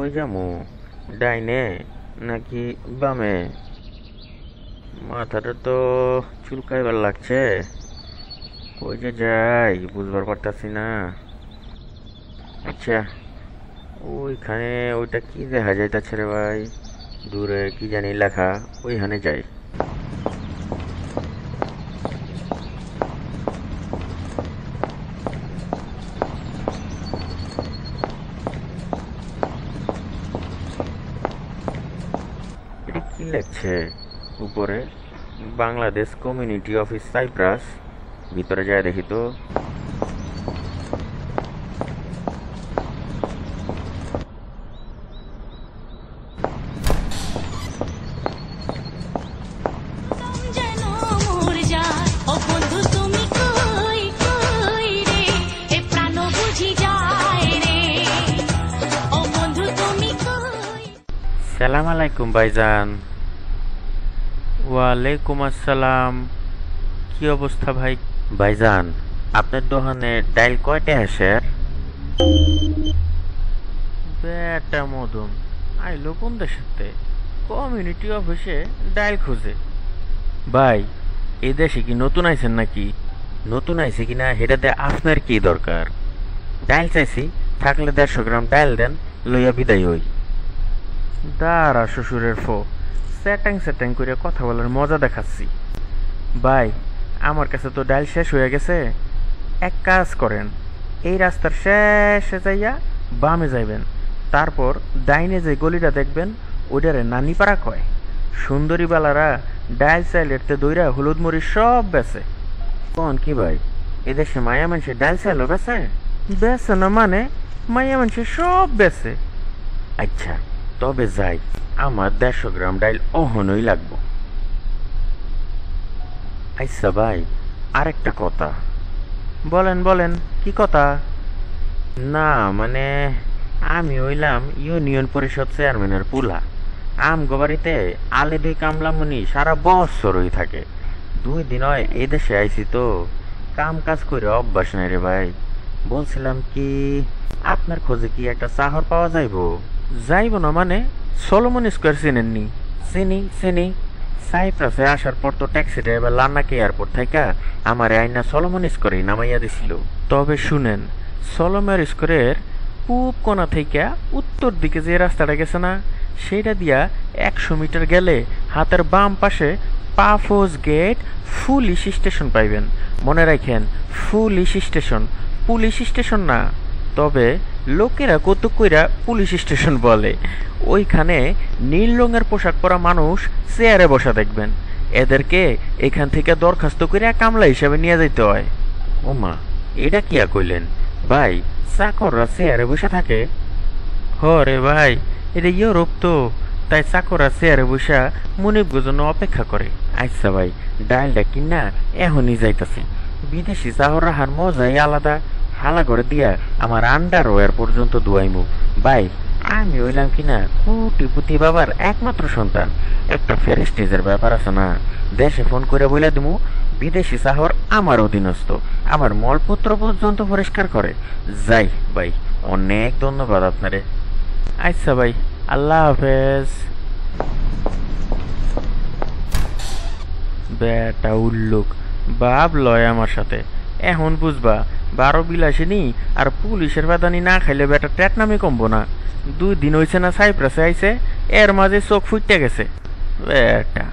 কই যামু, ডাইনে নাকি বামে? মাথাটা তো চুলকাইবার লাগছে, কই যে যাই বুঝবার পারতাছি না। আচ্ছা, ওইখানে ওইটা কি দেখা যাইতাছে রে ভাই? দূরে কি জানি লেখা, ওইখানে যাই। এটা কি লেখছে উপরে? Bangladesh community office Cyprus. ভিতরে যায় দেখি তো। সালাম আলাইকুম ভাইজান। ওয়ালাইকুম আসসালাম। কি অবস্থা ভাই? ভাইজান, আপনার দোকানে ডাইল কয়টা আসে? বেটা মদন আইলো কোন দেশেতে? কমিউনিটি অফিসে ডাইল খুঁজে? ভাই, এই দেশে কি নতুন আইছেন নাকি? নতুন আইছে কিনা হেটাতে আপনার কি দরকার? ডাইল চাইছি, থাকলে 150 গ্রাম ডাইল দেন, লইয়া বিদায় হই। দাঁড়া শ্বশুরের ফো, স্যাটাং স্যাটাং করে কথা বলার মজা দেখাচ্ছি। ভাই, আমার কাছে তো ডাইল শেষ হয়ে গেছে। এক কাজ করেন, এই রাস্তার শেষে যাইয়া বামে যাইবেন, তারপর ডাইনে যে গলিটা দেখবেন ওইটারে নানিপাড়া কয়। সুন্দরী বালারা ডাইল চাইলেরতে দইরা হলুদ মরিচ সব বেচে। কোন কি ভাই, এদেশে মায়া মানুষের ডাইল চাইলো বেচে? বেচে না মানে, মায়া মানুষের সব বেচে। আচ্ছা, তবে যাই, আমার 150 গ্রাম ডাইল অহনই লাগবো। আচ্ছা ভাই, আরেকটা কথা। বলেন বলেন, কি কথা? না মানে, আমি হইলাম ইউনিয়ন পরিষদ চেয়ারম্যানের পুলা। আমগো বাড়িতে আলে দুই কামলামুনি সারা বছরই থাকে। 2 দিন হয় এই দেশে আইছি তো, কাম কাজ করে অভ্যাস নাই রে ভাই। বলছিলাম কি, আপনার খোঁজে কি একটা চাহর পাওয়া যাইবো? যাইব না মানে, সলোমন স্কোয়ার চিনেননি? চিনি চিনি। সাইপ্রাসে আসার পর তো ট্যাক্সি ড্রাইভার লান্নাকে এয়ারপোর্ট থেকে আমার আইনা সলোমন স্কোয়ারেই নামাইয়া দিছিল। তবে শুনেন, সলোমন স্কোয়ারের পূব কোণা থেকে উত্তর দিকে যে রাস্তাটা গেছে না, সেটা দিয়া 100 মিটার গেলে হাতের বাম পাশে পাফোস গেট পুলিশ স্টেশন পাইবেন। মনে রাখেন, পুলিশ স্টেশন, পুলিশ স্টেশন না। তবে লোকেরা কৌতুক কইরা পুলিশ স্টেশন বলে। ওইখানে নীল রঙের পোশাক পরা মানুষ চেয়ারে বসা দেখবেন। এদেরকে এখান থেকে দরখাস্ত করে কামলা হিসাবে নিয়ে যাইতে হয়। ওমা, এটা কি কইলেন ভাই? চাকররা চেয়ারে বসে থাকে? হরে ভাই, এটা ইউরোপ তো, তাই চাকররা চেয়ারে বসা মুনিবগো জন্য অপেক্ষা করে। আচ্ছা ভাই, ডাইলটা কিনা এখনই যাইতাছি। বিদেশি চাহর রাহার মজাই আলাদা। হালা করে দিয়া আমার আন্ডার ওয়ার পর্যন্ত ধুয়াইমু। ভাই, আমি হইলাম কিনা কোটিপতি বাবার একমাত্র সন্তান। একটা ফেরেস্টেজের ব্যাপার আছে না, দেশে ফোন করে বইলা দিমু বিদেশি চাহর আমার অধীনস্থ, আমার মলপত্র পর্যন্ত পরিষ্কার করে। যাই ভাই, অনেক ধন্যবাদ আপনারে। আচ্ছা ভাই, আল্লাহ হাফেজ। বেটা উল্লুক, বাপ লয় আমার সাথে। এখন বুঝবা 12 বিলাসিনী আর পুলিশের বাদানি না খাইলে বেটা ট্যাট নামে কমবো না। 2 দিন হইছে না সাইপ্রাসে আইছে, এর মাঝে চোখ ফুটতে গেছে বেটা।